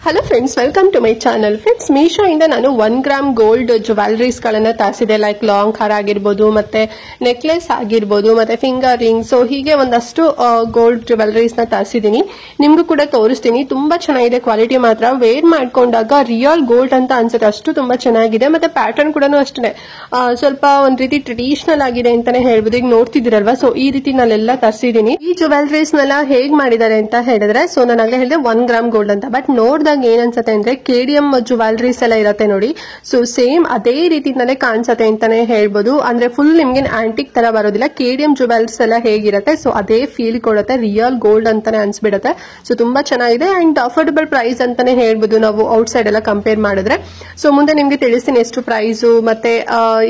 Hello friends, welcome to my channel. Friends, Meesho ಇಂದ ನಾನು 1 gram gold jewelleries ಗಳನ್ನ ತರಿಸಿದೆ. ಲೈಕ್ ಲಾಂಗ್ ಹಾರ ಆಗಿರ್ಬೋದು, ಮತ್ತೆ ನೆಕ್ಲೆಸ್ ಆಗಿರ್ಬೋದು, ಮತ್ತೆ ಫಿಂಗರ್ ರಿಂಗ್. ಸೊ ಹೀಗೆ ಒಂದಷ್ಟು ಗೋಲ್ಡ್ ಜ್ಯುವೆಲರೀಸ್ ನ ತರಿಸಿದೀನಿ. ನಿಮ್ಗೂ ಕೂಡ ತೋರಿಸ್ತೀನಿ. ತುಂಬಾ ಚೆನ್ನಾಗಿದೆ ಕ್ವಾಲಿಟಿ. ಮಾತ್ರ ವೇರ್ ಮಾಡ್ಕೊಂಡಾಗ ರಿಯಲ್ ಗೋಲ್ಡ್ ಅಂತ ಅನ್ಸುತ್ತೆ, ಅಷ್ಟು ತುಂಬಾ ಚೆನ್ನಾಗಿದೆ. ಮತ್ತೆ ಪ್ಯಾಟರ್ನ್ ಕೂಡ ಅಷ್ಟೇ ಸ್ವಲ್ಪ ಒಂದ್ ರೀತಿ ಟ್ರೆಡಿಷನಲ್ ಆಗಿದೆ ಅಂತಾನೆ ಹೇಳ್ಬೋದು. ಈಗ ನೋಡ್ತಿದ್ದೀರಲ್ವಾ, ಸೊ ಈ ರೀತಿ ನಾನೆಲ್ಲ ತರಿಸಿದೀನಿ. ಈ ಜ್ಯುವೆಲರೀಸ್ ನೆಲ್ಲ ಹೇಗ್ ಮಾಡಿದ್ದಾರೆ ಅಂತ ಹೇಳಿದ್ರೆ, ಸೊ ನಾನು ಆಗಲೇ ಹೇಳಿದೆ 1 ಗ್ರಾಮ್ ಗೋಲ್ಡ್ ಅಂತ. ಬಟ್ ನೋಡಿದಾಗ ಏನ್ ಅನ್ಸುತ್ತೆ ಅಂದ್ರೆ KDM ಜ್ಯುವೆಲರೀಸ್ ಎಲ್ಲ ಇರತ್ತೆ ನೋಡಿ. ಸೊ ಸೇಮ್ ಅದೇ ರೀತಿಯಿಂದಾನೇ ಕಾಣಿಸುತ್ತೆ ಅಂತಾನೆ ಹೇಳ್ಬೋದು. ಅಂದ್ರೆ ಫುಲ್ ನಿಮ್ಗೆ ಆಂಟಿಕ್ ತರ ಬರೋದಿಲ್ಲ. KDM ಜ್ಯುವೆಲರ್ಸ್ ಎಲ್ಲ ಹೇಗಿರುತ್ತೆ, ಸೊ ಅದೇ ಫೀಲ್ ಕೊಡುತ್ತೆ. ರಿಯಲ್ ಗೋಲ್ಡ್ ಅಂತಾನೆ ಅನ್ಸ್ಬಿಡುತ್ತೆ. ಸೊ ತುಂಬಾ ಚೆನ್ನಾಗಿದೆ ಅಂಡ್ ಅಫೋರ್ಡಬಲ್ ಪ್ರೈಸ್ ಅಂತಾನೆ ಹೇಳ್ಬೋದು ನಾವು ಔಟ್ ಸೈಡ್ ಎಲ್ಲ ಕಂಪೇರ್ ಮಾಡಿದ್ರೆ. ಸೊ ಮುಂದೆ ನಿಮ್ಗೆ ತಿಳಿಸ್ತೀನಿ ಎಷ್ಟು ಪ್ರೈಸ್ ಮತ್ತೆ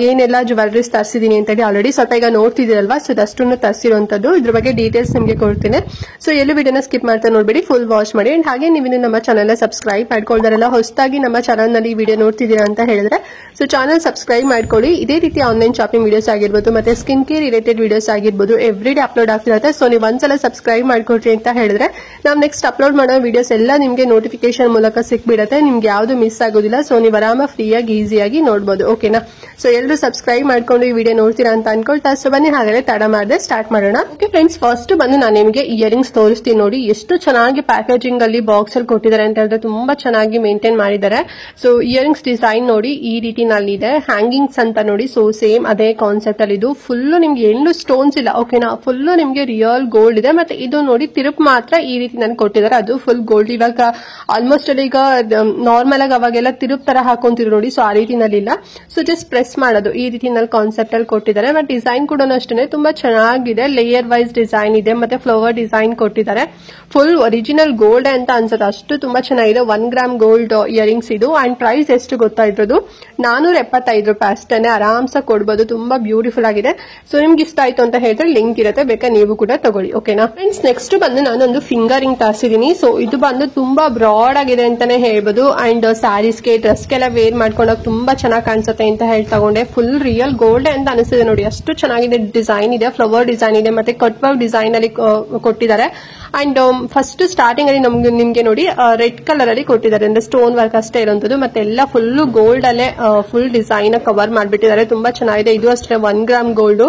ಏನೆಲ್ಲ ಜ್ಯುವೆಲರೀಸ್ ತರಿಸಿದೀನಿ ಅಂತ ಹೇಳಿ. ಆಲ್ರೆಡಿ ಸ್ವಲ್ಪ ಈಗ ನೋಡ್ತಿದ್ದೀರಲ್ವಾ, ಸೊ ಅದಷ್ಟನ್ನು ತರಿಸಿರುವಂತದ್ದು. ಇದ್ರ ಬಗ್ಗೆ ಡೀಟೇಲ್ಸ್ ನಿಮ್ಗೆ ಕೊಡ್ತೀನಿ. ಸೊ ಎಲ್ಲೂ ವಿಡಿಯೋನ ಸ್ಕಿಪ್ ಮಾಡ್ತಾ ನೋಡ್ಬೇಡಿ, ಫುಲ್ ವಾಚ್ ಮಾಡಿ. ಅಂಡ್ ಹಾಗೆ ನೀವು ನಮ್ಮ ಚಾನಲ್ ಸಬ್ಸ್ಕ್ರೈಬ್ ಮಾಡ್ಕೊಳ್ದಾರೆಲ್ಲ ಹೊಸದಾಗಿ ನಮ್ಮ ಚಾನಲ್ ನಲ್ಲಿ ವಿಡಿಯೋ ನೋಡ್ತಿದ್ದೀರಾ ಅಂತ ಹೇಳಿದ್ರೆ, ಸೊ ಚಾನಲ್ ಸಬ್ಸ್ಕ್ರೈಬ್ ಮಾಡ್ಕೊಳ್ಳಿ. ಇದೇ ರೀತಿ ಆನ್ಲೈನ್ ಶಾಪಿಂಗ್ ವಿಡಿಯೋಸ್ ಆಗಿರ್ಬೋದು, ಮತ್ತೆ ಸ್ಕಿನ್ ಕೇರ್ ರಿಲೇಟೆಡ್ ವಿಡಿಯೋಸ್ ಆಗಿರ್ಬೋದು, ಎವ್ರಿ ಡೇ ಅಪ್ಲೋಡ್ ಆಗ್ತಿರುತ್ತೆ. ಸೊ ನೀವು ಒಂದ್ಸಲ ಸಬ್ಸ್ಕ್ರೈಬ್ ಮಾಡ್ಕೊಳ್ರಿ ಅಂತ ಹೇಳಿದ್ರೆ ನಾವು ನೆಕ್ಸ್ಟ್ ಅಪ್ಲೋಡ್ ಮಾಡೋ ವಿಡಿಯೋಸ್ ಎಲ್ಲ ನಿಮ್ಗೆ ನೋಟಿಫಿಕೇಶನ್ ಮೂಲಕ ಸಿಕ್ಬಿಡುತ್ತೆ. ನಿಮ್ಗೆ ಯಾವ್ದು ಮಿಸ್ ಆಗೋದಿಲ್ಲ. ಸೊ ನೀವು ಆರಾಮ ಫ್ರೀಯಾಗಿ ಈಸಿಯಾಗಿ ನೋಡ್ಬೋದು. ಓಕೆನಾ? ಸೊ ಎಲ್ಲರೂ ಸಬ್ಸ್ಕ್ರೈಬ್ ಮಾಡ್ಕೊಂಡು ಈ ವಿಡಿಯೋ ನೋಡ್ತೀರಾ ಅಂತ ಅನ್ಕೊಳ್ತಾ, ಸೊ ಬನ್ನಿ ಹಾಗಾದ್ರೆ ತಡ ಮಾಡದೆ ಸ್ಟಾರ್ಟ್ ಮಾಡೋಣ. ಓಕೆ ಫ್ರೆಂಡ್ಸ್, ಫಸ್ಟ್ ಬಂದು ನಾನು ನಿಮಗೆ ಇಯರಿಂಗ್ಸ್ ತೋರಿಸ್ತೀನಿ ನೋಡಿ. ಎಷ್ಟು ಚೆನ್ನಾಗಿ ಪ್ಯಾಕೇಜಿಂಗ್ ಅಲ್ಲಿ ಬಾಕ್ಸ್ ಅಲ್ಲಿ ಕೊಟ್ಟಿದ್ದಾರೆ ಅಂತ ಹೇಳಿದ್ರೆ ತುಂಬಾ ಚೆನ್ನಾಗಿ ಮೇಂಟೈನ್ ಮಾಡಿದ್ದಾರೆ. ಸೊ ಇಯರಿಂಗ್ಸ್ ಡಿಸೈನ್ ನೋಡಿ ಈ ರೀತಿ ನಲ್ಲಿದೆ. ಹ್ಯಾಂಗಿಂಗ್ಸ್ ಅಂತ ನೋಡಿ. ಸೊ ಸೇಮ್ ಅದೇ ಕಾನ್ಸೆಪ್ಟ್ ಅಲ್ಲಿ ಇದು. ಫುಲ್ ನಿಮ್ಗೆ ಎಲ್ಲೂ ಸ್ಟೋನ್ಸ್ ಇಲ್ಲ. ಓಕೆನಾ? ಫುಲ್ ನಿಮ್ಗೆ ರಿಯಲ್ ಗೋಲ್ಡ್ ಇದೆ. ಮತ್ತೆ ಇದು ನೋಡಿ ತಿರುಪ್ ಮಾತ್ರ ಈ ರೀತಿ ನನ್ಗೆ ಕೊಟ್ಟಿದ್ದಾರೆ. ಅದು ಫುಲ್ ಗೋಲ್ಡ್. ಇವಾಗ ಆಲ್ಮೋಸ್ಟ್ ಅಲ್ಲಿ ಈಗ ನಾರ್ಮಲ್ ಆಗಿ ಅವಾಗೆಲ್ಲ ತಿರುಪ್ ತರ ಹಾಕೊಂತಿದ್ರು ನೋಡಿ. ಸೊ ಆ ರೀತಿನಲ್ಲಿ ಇಲ್ಲ. ಸೊ ಜಸ್ಟ್ ಪ್ರೆಸ್ ಮಾಡೋದು ಈ ರೀತಿ ಕಾನ್ಸೆಪ್ಟ್ ಅಲ್ಲಿ ಕೊಟ್ಟಿದ್ದಾರೆ. ಮತ್ತೆ ಡಿಸೈನ್ ಕೂಡ ಅಷ್ಟೇ ತುಂಬಾ ಚೆನ್ನಾಗಿದೆ. ಲೇಯರ್ ವೈಸ್ ಡಿಸೈನ್ ಇದೆ. ಮತ್ತೆ ಫ್ಲವರ್ ಡಿಸೈನ್ ಕೊಟ್ಟಿದ್ದಾರೆ. ಫುಲ್ ಒರಿಜಿನಲ್ ಗೋಲ್ಡ್ ಅಂತ ಅನ್ಸುತ್ತೆ, ಅಷ್ಟು ತುಂಬಾ ಚೆನ್ನಾಗಿದೆ. 1 ಗ್ರಾಮ್ ಗೋಲ್ಡ್ ಇಯರಿಂಗ್ಸ್ ಇದು. ಅಂಡ್ ಪ್ರೈಸ್ ಎಷ್ಟು ಗೊತ್ತಾ ಇರೋದು? 475 ರೂಪಾಯಿ ಅಷ್ಟೇ. ಆರಾಮ್ಸ ಕೊಡ್ಬೋದು. ತುಂಬಾ ಬ್ಯೂಟಿಫುಲ್ ಆಗಿದೆ. ಸೊ ನಿಮ್ಗೆ ಇಷ್ಟ ಆಯ್ತು ಅಂತ ಹೇಳಿದ್ರೆ ಲಿಂಕ್ ಇರುತ್ತೆ, ಬೇಕಾ ನೀವು ಕೂಡ ತಗೊಳ್ಳಿ. ಓಕೆನಾ ಫ್ರೆಂಡ್ಸ್? ನೆಕ್ಸ್ಟ್ ಬಂದು ನಾನೊಂದು ಫಿಂಗರ್ ರಿಂಗ್ ತರಿಸಿದೀನಿ. ಸೊ ಇದು ಬಂದು ತುಂಬಾ ಬ್ರಾಡ್ ಆಗಿದೆ ಅಂತಾನೆ ಹೇಳ್ಬೋದು. ಅಂಡ್ ಸ್ಯಾರೀಸ್ಗೆ ಡ್ರೆಸ್ಗೆಲ್ಲ ವೇರ್ ಮಾಡ್ಕೊಂಡಾಗ ತುಂಬಾ ಚೆನ್ನಾಗಿ ಕಾಣಿಸುತ್ತೆ ಅಂತ ಹೇಳಿ ತಗೊಂಡೆ. ಫುಲ್ ರಿಯಲ್ ಗೋಲ್ಡ್ ಅಂತ ಅನಿಸ್ತಿದೆ ನೋಡಿ. ಅಷ್ಟು ಚೆನ್ನಾಗಿದೆ. ಡಿಸೈನ್ ಇದೆ, ಫ್ಲವರ್ ಡಿಸೈನ್ ಇದೆ, ಮತ್ತೆ ಕಟ್ ವರ್ಕ್ ಡಿಸೈನ್ ಅಲ್ಲಿ ಕೊಟ್ಟಿದ್ದಾರೆ. ಅಂಡ್ ಫಸ್ಟ್ ಸ್ಟಾರ್ಟಿಂಗ್ ಅಲ್ಲಿ ನಿಮ್ಗೆ ನೋಡಿ ರೆಡ್ ಕಲರ್ ಅಲ್ಲಿ ಕೊಟ್ಟಿದ್ದಾರೆ. ಅಂದ್ರೆ ಸ್ಟೋನ್ ವರ್ಕ್ ಅಷ್ಟೇ ಇರುವಂತದ್ದು. ಮತ್ತೆ ಎಲ್ಲ ಫುಲ್ ಗೋಲ್ಡ್ ಅಲ್ಲೇ ಫುಲ್ ಡಿಸೈನ್ ಕವರ್ ಮಾಡ್ಬಿಟ್ಟಿದ್ದಾರೆ. ತುಂಬಾ ಚೆನ್ನಾಗಿದೆ. ಇದು ಅಷ್ಟೇ 1 ಗ್ರಾಮ್ ಗೋಲ್ಡ್.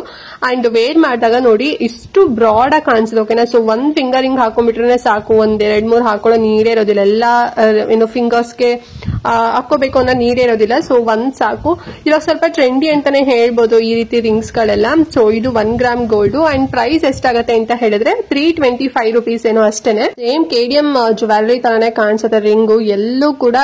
ಅಂಡ್ ವೇರ್ ಮಾಡಿದಾಗ ನೋಡಿ ಇಷ್ಟು ಬ್ರಾಡ್ ಆಗಿ ಕಾಣಿಸುತ್ತೆ. ಓಕೆನಾ? ಸೊ ಒಂದ್ ಫಿಂಗರಿಂಗ್ ಹಾಕೊಂಡ್ಬಿಟ್ರೆ ಸಾಕು. ಒಂದ್ 2-3 ಹಾಕೊಳ್ಳೋ ನೀರೇ ಇರೋದಿಲ್ಲ. ಎಲ್ಲ ಏನು ಫಿಂಗರ್ಸ್ಗೆ ಹಾಕೋಬೇಕು ಅನ್ನೋ ನೀರೇ ಇರೋದಿಲ್ಲ. ಸೊ ಒಂದ್ ಸಾಕು. ಇವಾಗ ಸ್ವಲ್ಪ ಟ್ರೆಂಡಿ ಅಂತಾನೆ ಹೇಳ್ಬೋದು ಈ ರೀತಿ ರಿಂಗ್ಸ್ ಗಳೆಲ್ಲ. ಸೊ ಇದು 1 ಗ್ರಾಮ್ ಗೋಲ್ಡ್. ಅಂಡ್ ಪ್ರೈಸ್ ಎಷ್ಟಾಗತ್ತೆ ಅಂತ ಹೇಳಿದ್ರೆ 325 ರೂಪೀಸ್ ಏನೋ ಅಷ್ಟೇನೆ. ಸೇಮ್ KDM ಜ್ಯುವೆಲರಿ ತರಾನೇ ಕಾಣಿಸುತ್ತೆ ರಿಂಗು. ಎಲ್ಲೂ ಕೂಡ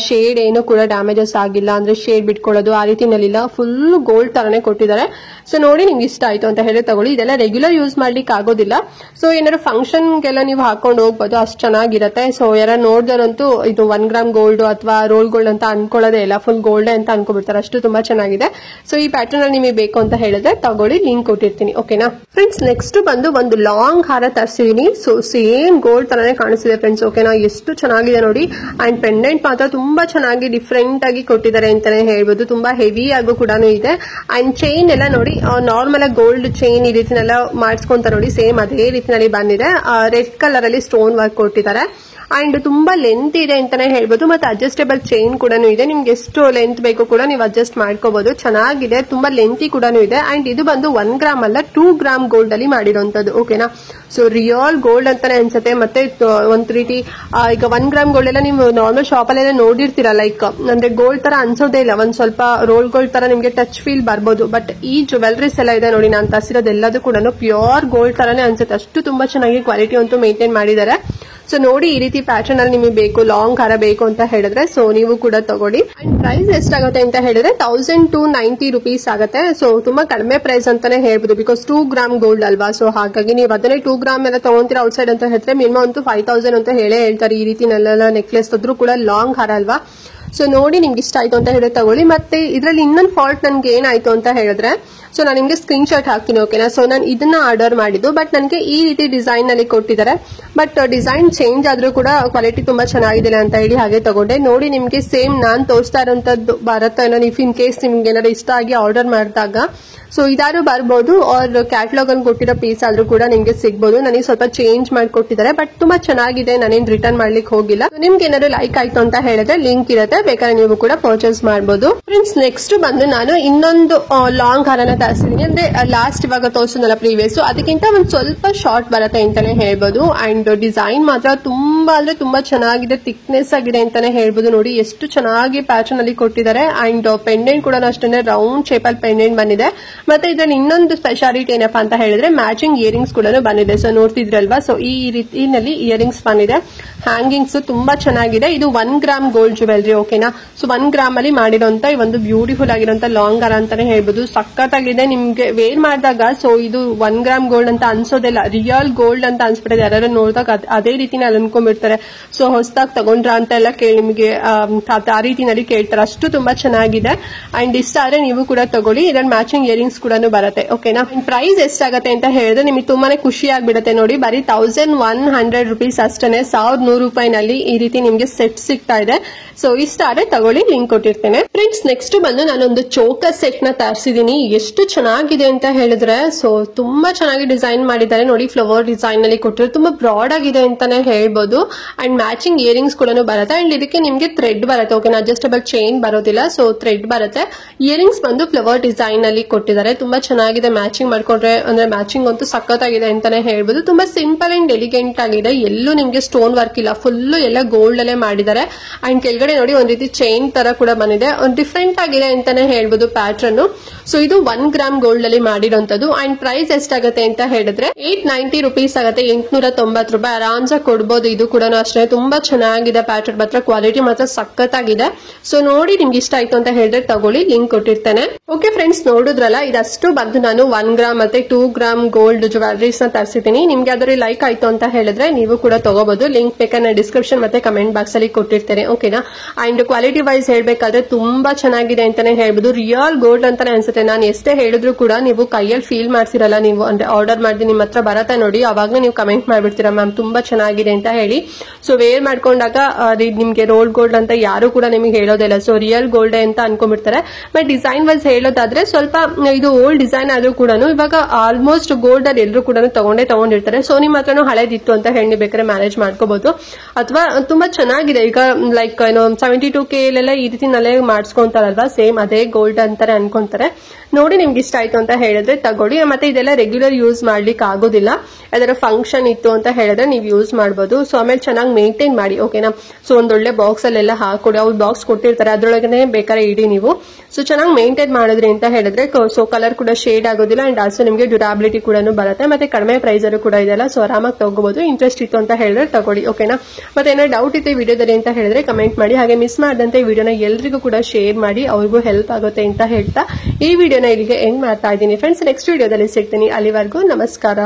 ಶೇಡ್ ಏನು ಕೂಡ ಡ್ಯಾಮೇಜಸ್ ಆಗಿಲ್ಲ. ಅಂದ್ರೆ ಶೇಡ್ ಬಿಟ್ಕೊಳ್ಳೋದು ಆ ರೀತಿನಲ್ಲಿಲ್ಲ. ಫುಲ್ ಗೋಲ್ಡ್ ತರಾನೇ ಕೊಟ್ಟಿದ್ದಾರೆ. ಸೊ ನೋಡಿ ನಿಮ್ಗೆ ಇಷ್ಟ ಆಯ್ತು ಅಂತ ಹೇಳಿ ತಗೊಳ್ಳಿ. ಇದೆಲ್ಲ ರೆಗ್ಯುಲರ್ ಯೂಸ್ ಮಾಡ್ಲಿಕ್ಕೆ ಆಗೋದಿಲ್ಲ. ಸೊ ಏನಾದ್ರು ಫಂಕ್ಷನ್ಗೆಲ್ಲ ನೀವು ಹಾಕೊಂಡು ಹೋಗ್ಬೋದು, ಅಷ್ಟು ಚೆನ್ನಾಗಿರುತ್ತೆ. ಸೊ ಯಾರು ನೋಡಿದರಂತೂ ಇದು 1 ಗ್ರಾಮ್ ಗೋಲ್ಡ್ ಅಥವಾ ರೋಲ್ ಗೋಲ್ಡ್ ಅಂತ ಅನ್ಕೊಳ್ಳೋದೇ ಇಲ್ಲ. ಫುಲ್ ಗೋಲ್ಡ್ ಅಂತ ಅನ್ಕೋಬಿಡ್ತಾರೆ. ಅಷ್ಟು ತುಂಬಾ ಚೆನ್ನಾಗಿದೆ. ಸೊ ಈ ಪ್ಯಾಟರ್ನ್ ಅಲ್ಲಿ ನಿಮಗೆ ಬೇಕು ಅಂತ ಹೇಳಿದ್ರೆ ತಗೊಳ್ಳಿ, ಲಿಂಕ್ ಕೊಟ್ಟಿರ್ತೀನಿ. ಓಕೆನಾ ಫ್ರೆಂಡ್ಸ್? ನೆಕ್ಸ್ಟ್ ಬಂದು ಒಂದು ಲಾಂಗ್ ಹಾರ ತರಿಸಿದೀನಿ. ಸೊ ಸೇಮ್ ಗೋಲ್ಡ್ ತರಾನೇ ಕಾಣಿಸ್ತಿದೆ ಫ್ರೆಂಡ್ಸ್. ಓಕೆನಾ? ಎಷ್ಟು ಚೆನ್ನಾಗಿದೆ ನೋಡಿ. ಅಂಡ್ ಪೆಂಡೆಂಟ್ ಮಾತ್ರ ತುಂಬಾ ಚೆನ್ನಾಗಿ ಡಿಫ್ರೆಂಟ್ ಆಗಿ ಕೊಟ್ಟಿದ್ದಾರೆ ಅಂತಾನೆ ಹೇಳ್ಬೋದು. ತುಂಬಾ ಹೆವಿ ಆಗು ಕೂಡ ಇದೆ. ಅಂಡ್ ಚೈನ್ ಎಲ್ಲ ನೋಡಿ ನಾರ್ಮಲ್ ಆಗಿ ಗೋಲ್ಡ್ ಚೈನ್ ಈ ರೀತಿನೆಲ್ಲ ಮಾಡಿಸ್ಕೊಂತ ನೋಡಿ. ಸೇಮ್ ಅದೇ ರೀತಿನಲ್ಲಿ ಬಂದಿದೆ. ರೆಡ್ ಕಲರ್ ಅಲ್ಲಿ ಸ್ಟೋನ್ ವರ್ಕ್ ಕೊಟ್ಟಿದ್ದಾರೆ. ಅಂಡ್ ತುಂಬಾ ಲೆಂತ್ ಇದೆ ಅಂತಾನೆ ಹೇಳ್ಬೋದು. ಮತ್ತೆ ಅಡ್ಜಸ್ಟೇಬಲ್ ಚೈನ್ ಕೂಡ ಇದೆ. ನಿಮ್ಗೆ ಎಷ್ಟು ಲೆಂತ್ ಬೇಕು ಕೂಡ ನೀವು ಅಡ್ಜಸ್ಟ್ ಮಾಡ್ಕೋಬಹುದು. ಚೆನ್ನಾಗಿದೆ. ತುಂಬಾ ಲೆಂತಿ ಕೂಡ ಇದೆ. ಅಂಡ್ ಇದು ಬಂದು 1 ಗ್ರಾಮ್ ಅಲ್ಲ 2 ಗ್ರಾಮ್ ಗೋಲ್ಡ್ ಅಲ್ಲಿ ಮಾಡಿರೋಂಥದ್ದು. ಓಕೆನಾ? ಸೊ ರಿಯಲ್ ಗೋಲ್ಡ್ ಅಂತಾನೆ ಅನ್ಸುತ್ತೆ. ಮತ್ತೆ ಒಂದ್ ರೀತಿ ಈಗ 1 ಗ್ರಾಮ್ ಗೋಲ್ಡ್ ಎಲ್ಲ ನೀವು ನಾರ್ಮಲ್ ಶಾಪ್ ಅಲ್ಲೆಲ್ಲ ನೋಡಿರ್ತೀರಾ. ಲೈಕ್ ಅಂದ್ರೆ ಗೋಲ್ಡ್ ತರ ಅನ್ಸೋದೇ ಇಲ್ಲ. ಒಂದ್ ಸ್ವಲ್ಪ ರೋಲ್ ಗೋಲ್ಡ್ ತರ ನಿಮ್ಗೆ ಟಚ್ ಫೀಲ್ ಬರ್ಬೋದು. ಬಟ್ ಈ ಜ್ಯುವೆಲರೀಸ್ ಎಲ್ಲ ಇದೆ ನೋಡಿ, ನಾನು ತರಿಸಿರೋದೆಲ್ಲದೂ ಕೂಡ ಪ್ಯೂರ್ ಗೋಲ್ಡ್ ತರಾನೇ ಅನ್ಸುತ್ತೆ. ಅಷ್ಟು ತುಂಬಾ ಚೆನ್ನಾಗಿ ಕ್ವಾಲಿಟಿ ಅಂತೂ ಮೇಂಟೈನ್ ಮಾಡಿದ್ದಾರೆ. ಸೊ ನೋಡಿ ಈ ರೀತಿ ಪ್ಯಾಟರ್ನ್ ಅಲ್ಲಿ ನಿಮಗೆ ಬೇಕು, ಲಾಂಗ್ ಹಾರ ಬೇಕು ಅಂತ ಹೇಳಿದ್ರೆ ಸೊ ನೀವು ಕೂಡ ತಗೊಳ್ಳಿ. ಅಂಡ್ ಪ್ರೈಸ್ ಎಷ್ಟಾಗುತ್ತೆ ಅಂತ ಹೇಳಿದ್ರೆ 1290 ರೂಪೀಸ್ ಆಗುತ್ತೆ. ಸೊ ತುಂಬಾ ಕಡಿಮೆ ಪ್ರೈಸ್ ಅಂತಾನೆ ಹೇಳ್ಬೋದು. ಬಿಕಾಸ್ 2 ಗ್ರಾಮ್ ಗೋಲ್ಡ್ ಅಲ್ವಾ. ಸೊ ಹಾಗಾಗಿ ನೀವು ಅದನ್ನೇ 2 ಗ್ರಾಮ್ ಎಲ್ಲ ತಗೊಂತೀರಾ ಔಟ್ ಸೈಡ್ ಅಂತ ಹೇಳಿದ್ರೆ ಮಿನಿಮಮ್ ಅಂತೂ 5000 ಅಂತ ಹೇಳೇ ಹೇಳ್ತಾರೆ. ಈ ರೀತಿ ನೆಕ್ಲೆಸ್ ಆದ್ರೂ ಕೂಡ ಲಾಂಗ್ ಹಾರ ಅಲ್ವಾ. ಸೊ ನೋಡಿ ನಿಮ್ಗೆ ಇಷ್ಟ ಆಯ್ತು ಅಂತ ಹೇಳಿದ್ರೆ ತಗೊಳ್ಳಿ. ಮತ್ತೆ ಇದರಲ್ಲಿ ಇನ್ನೊಂದು ಫಾಲ್ಟ್ ನನ್ಗೆ ಏನಾಯ್ತು ಅಂತ ಹೇಳಿದ್ರೆ, ಸೊ ನಾನು ನಿಮ್ಗೆ ಸ್ಕ್ರೀನ್ ಶಾಟ್ ಹಾಕ್ತೀನಿ. ಓಕೆನಾ? ಸೊ ನಾನು ಇದನ್ನ ಆರ್ಡರ್ ಮಾಡಿದ್ದು. ಬಟ್ ನನಗೆ ಈ ರೀತಿ ಡಿಸೈನ್ ನಲ್ಲಿ ಕೊಟ್ಟಿದ್ದಾರೆ. ಬಟ್ ಡಿಸೈನ್ ಚೇಂಜ್ ಆದ್ರೂ ಕೂಡ ಕ್ವಾಲಿಟಿ ತುಂಬಾ ಚೆನ್ನಾಗಿದೆ ಅಂತ ಹೇಳಿ ಹಾಗೆ ತಗೊಂಡೆ. ನೋಡಿ ನಿಮ್ಗೆ ಸೇಮ್ ನಾನ್ ತೋರಿಸ್ತಾ ಇರೋಂಥದ್ದು ಬರುತ್ತಾ ಇಲ್ಲ. ನೀವು ಇನ್ ಕೇಸ್ ನಿಮ್ಗೆ ಏನಾದ್ರು ಇಷ್ಟ ಆಗಿ ಆರ್ಡರ್ ಮಾಡಿದಾಗ ಸೊ ಇದಾರು ಬರ್ಬೋದು ಅವ್ರ ಕ್ಯಾಟಲಾಗ್ ಅನ್ನು ಕೊಟ್ಟಿರೋ ಪೀಸ್ ಆದ್ರೂ ಕೂಡ ನಿಮ್ಗೆ ಸಿಗ್ಬೋದು. ನನಗೆ ಸ್ವಲ್ಪ ಚೇಂಜ್ ಮಾಡಿಕೊಟ್ಟಿದ್ದಾರೆ, ಬಟ್ ತುಂಬಾ ಚೆನ್ನಾಗಿದೆ. ನಾನೇನ್ ರಿಟರ್ನ್ ಮಾಡ್ಲಿಕ್ಕೆ ಹೋಗಿಲ್ಲ. ನಿಮ್ಗೆ ಏನಾದ್ರು ಲೈಕ್ ಆಯ್ತು ಅಂತ ಹೇಳಿದ್ರೆ ಲಿಂಕ್ ಇರುತ್ತೆ, ಬೇಕಾದ್ರೆ ನೀವು ಕೂಡ ಪರ್ಚೇಸ್ ಮಾಡಬಹುದು. ಫ್ರೆಂಡ್ಸ್ ನೆಕ್ಸ್ಟ್ ಬಂದು ನಾನು ಇನ್ನೊಂದು ಲಾಂಗ್ ಹಾರನ ತರಿಸಿದೀನಿ. ಅಂದ್ರೆ ಲಾಸ್ಟ್ ಇವಾಗ ತೋರಿಸಿದ್ನಲ್ಲ ಪ್ರೀವಿಯಸ್, ಅದಕ್ಕಿಂತ ಒಂದ್ ಸ್ವಲ್ಪ ಶಾರ್ಟ್ ಬರುತ್ತೆ ಅಂತಾನೆ ಹೇಳ್ಬೋದು. ಅಂಡ್ ಡಿಸೈನ್ ಮಾತ್ರ ತುಂಬಾ ಅಂದ್ರೆ ತುಂಬಾ ಚೆನ್ನಾಗಿದೆ, ಥಿಕ್ನೆಸ್ ಆಗಿದೆ ಅಂತಾನೆ ಹೇಳ್ಬೋದು. ನೋಡಿ ಎಷ್ಟು ಚೆನ್ನಾಗಿ ಪ್ಯಾಟರ್ನ್ ಅಲ್ಲಿ ಕೊಟ್ಟಿದ್ದಾರೆ. ಅಂಡ್ ಪೆಂಡೆಂಟ್ ಕೂಡ ಅಷ್ಟೇ ರೌಂಡ್ ಶೇಪ್ ಅಲ್ಲಿ ಪೆಂಡೆಂಟ್ ಬಂದಿದೆ. ಮತ್ತೆ ಇದ್ರಲ್ಲಿ ಇನ್ನೊಂದು ಸ್ಪೆಷಾಲಿಟಿ ಏನಪ್ಪಾ ಅಂತ ಹೇಳಿದ್ರೆ ಮ್ಯಾಚಿಂಗ್ ಇಯರಿಂಗ್ಸ್ ಕೂಡ ಬಂದಿದೆ. ಸೊ ನೋಡ್ತಿದ್ರಲ್ವಾ, ಸೊ ಈ ರೀತಿಯಲ್ಲಿ ಇಯರಿಂಗ್ಸ್ ಬಂದಿದೆ. ಹ್ಯಾಂಗಿಂಗ್ಸ್ ತುಂಬಾ ಚೆನ್ನಾಗಿದೆ. ಇದು 1 ಗ್ರಾಮ್ ಗೋಲ್ಡ್ ಜುವೆಲ್ರಿ, ಓಕೆನಾ. ಸೊ 1 ಗ್ರಾಮ್ ಅಲ್ಲಿ ಮಾಡಿರೋಂತ ಒಂದು ಬ್ಯೂಟಿಫುಲ್ ಆಗಿರೋಂತ ಲಾಂಗ್ ಹಾರ ಅಂತಾನೆ ಹೇಳ್ಬೋದು. ಸಖತ್ತಾಗಿದೆ ನಿಮ್ಗೆ ವೇರ್ ಮಾಡಿದಾಗ. ಸೊ ಇದು 1 ಗ್ರಾಮ್ ಗೋಲ್ಡ್ ಅಂತ ಅನ್ಸೋದಿಲ್ಲ, ರಿಯಲ್ ಗೋಲ್ಡ್ ಅಂತ ಅನ್ಸ್ಬಿಟ್ಟಿದೆ. ಯಾರು ನೋಡಿದಾಗ ಅದೇ ರೀತಿನ ಅನ್ಕೊಂಡ್ಬಿಡ್ತಾರೆ. ಸೊ ಹೊಸದಾಗಿ ತಗೊಂಡ್ರ ಅಂತ ಎಲ್ಲ ಕೇಳಿ ನಿಮಗೆ ಆ ರೀತಿನಲ್ಲಿ ಕೇಳ್ತಾರೆ. ಅಷ್ಟು ತುಂಬಾ ಚೆನ್ನಾಗಿದೆ. ಅಂಡ್ ಇಷ್ಟ ಆದ್ರೆ ನೀವು ಕೂಡ ತಗೊಳ್ಳಿ. ಇದ್ರಲ್ಲಿ ಮ್ಯಾಚಿಂಗ್ ಇಯರಿಂಗ್ಸ್ ಕೂಡ ಬರುತ್ತೆ, ಓಕೆನಾ. ಪ್ರೈಸ್ ಎಷ್ಟಾಗತ್ತೆ ಅಂತ ಹೇಳಿದ್ರೆ ನಿಮಗೆ ತುಂಬಾನೇ ಖುಷಿ ಆಗ್ಬಿಡುತ್ತೆ. ನೋಡಿ ಬರೀ 1100 ರೂಪೀಸ್ ಅಷ್ಟೇ, 1100 ರೂಪಾಯಿನಲ್ಲಿ ಈ ರೀತಿ ನಿಮ್ಗೆ ಸೆಟ್ ಸಿಗ್ತಾ ಇದೆ. ಸೊ ಇಷ್ಟ ಆದ್ರೆ ತಗೊಳ್ಳಿ, ಲಿಂಕ್ ಕೊಟ್ಟಿರ್ತೇನೆ. ಫ್ರೆಂಡ್ಸ್ ನೆಕ್ಸ್ಟ್ ಬಂದು ನಾನೊಂದು ಚೋಕರ್ ಸೆಟ್ ನ ತರಿಸಿದೀನಿ. ಎಷ್ಟು ಚೆನ್ನಾಗಿದೆ ಅಂತ ಹೇಳಿದ್ರೆ, ಸೊ ತುಂಬಾ ಚೆನ್ನಾಗಿ ಡಿಸೈನ್ ಮಾಡಿದ್ದಾರೆ. ನೋಡಿ ಫ್ಲವರ್ ಡಿಸೈನ್ ನಲ್ಲಿ ಕೊಟ್ಟಿರೋ, ತುಂಬಾ ಬ್ರಾಡ್ ಆಗಿದೆ ಅಂತಾನೆ ಹೇಳ್ಬೋದು. ಅಂಡ್ ಮ್ಯಾಚಿಂಗ್ ಇಯರಿಂಗ್ಸ್ ಕೂಡ ಬರುತ್ತೆ. ಅಂಡ್ ಇದಕ್ಕೆ ನಿಮ್ಗೆ ಥ್ರೆಡ್ ಬರುತ್ತೆ, ಓಕೆನಾ. ಅಡ್ಜಸ್ಟಬಲ್ ಚೈನ್ ಬರೋದಿಲ್ಲ, ಸೊ ಥ್ರೆಡ್ ಬರುತ್ತೆ. ಇಯರಿಂಗ್ಸ್ ಬಂದು ಫ್ಲವರ್ ಡಿಸೈನ್ ನಲ್ಲಿ ಕೊಟ್ಟಿದ್ದಾರೆ. ತುಂಬಾ ಚೆನ್ನಾಗಿದೆ. ಮ್ಯಾಚಿಂಗ್ ಮಾಡ್ಕೊಂಡ್ರೆ ಅಂದ್ರೆ ಮ್ಯಾಚಿಂಗ್ ಅಂತೂ ಸಖತ್ತಾಗಿದೆ ಅಂತಾನೆ ಹೇಳ್ಬೋದು. ತುಂಬಾ ಸಿಂಪಲ್ ಅಂಡ್ ಎಲಿಗೆಂಟ್ ಆಗಿದೆ. ಎಲ್ಲೂ ನಿಮ್ಗೆ ಸ್ಟೋನ್ ವರ್ಕ್ ಇಲ್ಲ, ಫುಲ್ ಎಲ್ಲ ಗೋಲ್ಡ್ ಅಲ್ಲೇ ಮಾಡಿದ್ದಾರೆ. ಅಂಡ್ ಕೆಳಗಡೆ ನೋಡಿ ಒಂದ್ ರೀತಿ ಚೈನ್ ತರ ಕೂಡ ಬಂದಿದೆ. ಒಂದು ಡಿಫ್ರೆಂಟ್ ಆಗಿದೆ ಅಂತಾನೆ ಹೇಳ್ಬೋದು ಪ್ಯಾಟರ್ನ್. ಸೊ ಇದು 1 ಗ್ರಾಮ್ ಗೋಲ್ಡ್ ಅಲ್ಲಿ ಮಾಡಿರೋಂಥದ್ದು. ಅಂಡ್ ಪ್ರೈಸ್ ಎಷ್ಟಾಗುತ್ತೆ ಅಂತ ಹೇಳಿದ್ರೆ 890 ರೂಪೀಸ್ ಆಗುತ್ತೆ. 890 ರೂಪಾಯಿ ಆರಾಮ್ಸಾಗಿ ಕೊಡ್ಬೋದು. ಇದು ಕೂಡ ಅಷ್ಟೇ ತುಂಬಾ ಚೆನ್ನಾಗಿದೆ. ಪ್ಯಾಟರ್ನ್ ಮಾತ್ರ ಕ್ವಾಲಿಟಿ ಮಾತ್ರ ಸಖತ್ತಾಗಿದೆ. ಸೊ ನೋಡಿ ನಿಮ್ಗೆ ಇಷ್ಟ ಆಯ್ತು ಅಂತ ಹೇಳಿದ್ರೆ ತಗೊಳ್ಳಿ, ಲಿಂಕ್ ಕೊಟ್ಟಿರ್ತೇನೆ. ಓಕೆ ಫ್ರೆಂಡ್ಸ್, ನೋಡಿದ್ರಲ್ಲ, ಇದಷ್ಟು ಬಂದು ನಾನು 1 ಗ್ರಾಮ್ ಮತ್ತೆ 2 ಗ್ರಾಮ್ ಗೋಲ್ಡ್ ಜ್ಯುವೆಲರೀಸ್ ನ ತರಿಸಿದ್ದೀನಿ. ನಿಮ್ಗೆ ಅದ್ರ ಲೈಕ್ ಆಯ್ತು ಅಂತ ಹೇಳಿದ್ರೆ ನೀವು ಕೂಡ ತಗೋಬಹುದು. ಲಿಂಕ್ ಬೇಕಾದ್ರೆ ಡಿಸ್ಕ್ರಿಪ್ಷನ್ ಮತ್ತೆ ಕಮೆಂಟ್ ಬಾಕ್ಸ್ ಅಲ್ಲಿ ಕೊಟ್ಟಿರ್ತೇನೆ, ಓಕೆನಾ. ಅಂಡ್ ಕ್ವಾಲಿಟಿ ವೈಸ್ ಹೇಳ್ಬೇಕಾದ್ರೆ ತುಂಬಾ ಚೆನ್ನಾಗಿದೆ ಅಂತಾನೆ ಹೇಳ್ಬೋದು. ರಿಯಲ್ ಗೋಲ್ಡ್ ಅಂತಾನೆ ಅನ್ಸುತ್ತೆ. ನಾನು ಎಷ್ಟೇ ಹೇಳಿದ್ರು ಕೂಡ ನೀವು ಕೈಯಲ್ಲಿ ಫೀಲ್ ಮಾಡ್ತಿರಲ್ಲ. ನೀವು ಅಂದ್ರೆ ಆರ್ಡರ್ ಮಾಡಿ ನಿಮ್ಮ ಹತ್ರ ಬರತ್ತೆ ನೋಡಿ, ಅವಾಗಲೇ ನೀವು ಕಮೆಂಟ್ ಮಾಡ್ಬಿಡ್ತೀರಾ ಮ್ಯಾಮ್ ತುಂಬಾ ಚೆನ್ನಾಗಿದೆ ಅಂತ ಹೇಳಿ. ಸೊ ವೇರ್ ಮಾಡ್ಕೊಂಡಾಗ ನಿಮ್ಗೆ ರೋಲ್ಡ್ ಗೋಲ್ಡ್ ಅಂತ ಯಾರು ಕೂಡ ನಿಮಗೆ ಹೇಳೋದಿಲ್ಲ. ಸೊ ರಿಯಲ್ ಗೋಲ್ಡ್ ಅಂತ ಅನ್ಕೊಂಡ್ಬಿಡ್ತಾರೆ. ಬಟ್ ಡಿಸೈನ್ ವೈಸ್ ಹೇಳೋದಾದ್ರೆ ಸ್ವಲ್ಪ ಇದು ಓಲ್ಡ್ ಡಿಸೈನ್ ಆದ್ರೂ ಕೂಡ ಇವಾಗ ಆಲ್ಮೋಸ್ಟ್ ಗೋಲ್ಡ್ ಅಲ್ಲಿ ಎಲ್ಲರೂ ಕೂಡ ತಗೊಂಡಿರ್ತಾರೆ. ಸೊ ನಿಮ್ಮ ಹತ್ರನೂ ಹಳೇದಿತ್ತು ಅಂತ ಹೇಳಿ ಬೇಕಾದ್ರೆ ಮ್ಯಾನೇಜ್ ಮಾಡ್ಕೋಬಹುದು. ಅಥವಾ ತುಂಬಾ ಚೆನ್ನಾಗಿದೆ. ಈಗ ಲೈಕ್ ಏನೋ 72K ಈ ರೀತಿ ನಲೆ ಮಾಡಿಸ್ಕೊಂತಾರಲ್ವಾ, ಸೇಮ್ ಅದೇ ಗೋಲ್ಡ್ ಅಂತಾರೆ ಅನ್ಕೊಂತಾರೆ. ನೋಡಿ ನಿಮ್ಗೆ ಇಷ್ಟ ಆಯ್ತು ಅಂತ ಹೇಳಿದ್ರೆ ತಗೊಳ್ಳಿ. ಮತ್ತೆ ಇದೆಲ್ಲ ರೆಗ್ಯುಲರ್ ಯೂಸ್ ಮಾಡ್ಲಿಕ್ಕೆ ಆಗೋದಿಲ್ಲ. ಅದರ ಫಂಕ್ಷನ್ ಇತ್ತು ಅಂತ ಹೇಳಿದ್ರೆ ನೀವು ಯೂಸ್ ಮಾಡಬಹುದು. ಸೊ ಆಮೇಲೆ ಚೆನ್ನಾಗಿ ಮೇಂಟೈನ್ ಮಾಡಿ, ಓಕೆನಾ. ಸೊ ಒಂದೊಳ್ಳೆ ಬಾಕ್ಸ್ ಅಲ್ಲೆಲ್ಲ ಹಾಕೊಡಿ. ಅವ್ರು ಬಾಕ್ಸ್ ಕೊಟ್ಟಿರ್ತಾರೆ, ಅದ್ರೊಳಗನೆ ಬೇಕಾದ್ರೆ ಇಡಿ ನೀವು. ಸೊ ಚೆನ್ನಾಗಿ ಮೇಂಟೈನ್ ಮಾಡಿದ್ರಿ ಅಂತ ಹೇಳಿದ್ರೆ ಸೊ ಕಲರ್ ಕೂಡ ಶೇಡ್ ಆಗೋದಿಲ್ಲ. ಅಂಡ್ ಆಲ್ಸೋ ನಿಮಗೆ ಡ್ಯೂರಾಬಿಲಿಟಿ ಕೂಡ ಬರುತ್ತೆ. ಮತ್ತೆ ಕಡಿಮೆ ಪ್ರೈಸ್ ಅಲ್ಲೂ ಕೂಡ ಇದೆಲ್ಲ. ಸೊ ಆರಾಮಾಗಿ ತಗೋಬಹುದು. ಇಂಟ್ರೆಸ್ಟ್ ಇತ್ತು ಅಂತ ಹೇಳಿದ್ರೆ ತಗೊಳ್ಳಿ, ಓಕೆನಾ. ಮತ್ತೆ ಏನಾದ್ರು ಡೌಟ್ ಇತ್ತು ವಿಡಿಯೋದಲ್ಲಿ ಅಂತ ಹೇಳಿದ್ರೆ ಕಮೆಂಟ್ ಮಾಡಿ. ಹಾಗೆ ಮಿಸ್ ಮಾಡದಂತೆ ಈ ವಿಡಿಯೋನ ಎಲ್ರಿಗೂ ಕೂಡ ಶೇರ್ ಮಾಡಿ, ಅವ್ರಿಗೂ ಹೆಲ್ಪ್ ಆಗುತ್ತೆ ಅಂತ ಹೇಳ್ತಾ ಈ ವಿಡಿಯೋನ ಇಲ್ಲಿಗೆ ಎಂಡ್ ಮಾಡ್ತಾ ಇದ್ದೀನಿ ಫ್ರೆಂಡ್ಸ್. ನೆಕ್ಸ್ಟ್ ವಿಡಿಯೋದಲ್ಲಿ ಸಿಗ್ತೀನಿ. ಅಲ್ಲಿವರೆಗೂ ನಮಸ್ಕಾರ.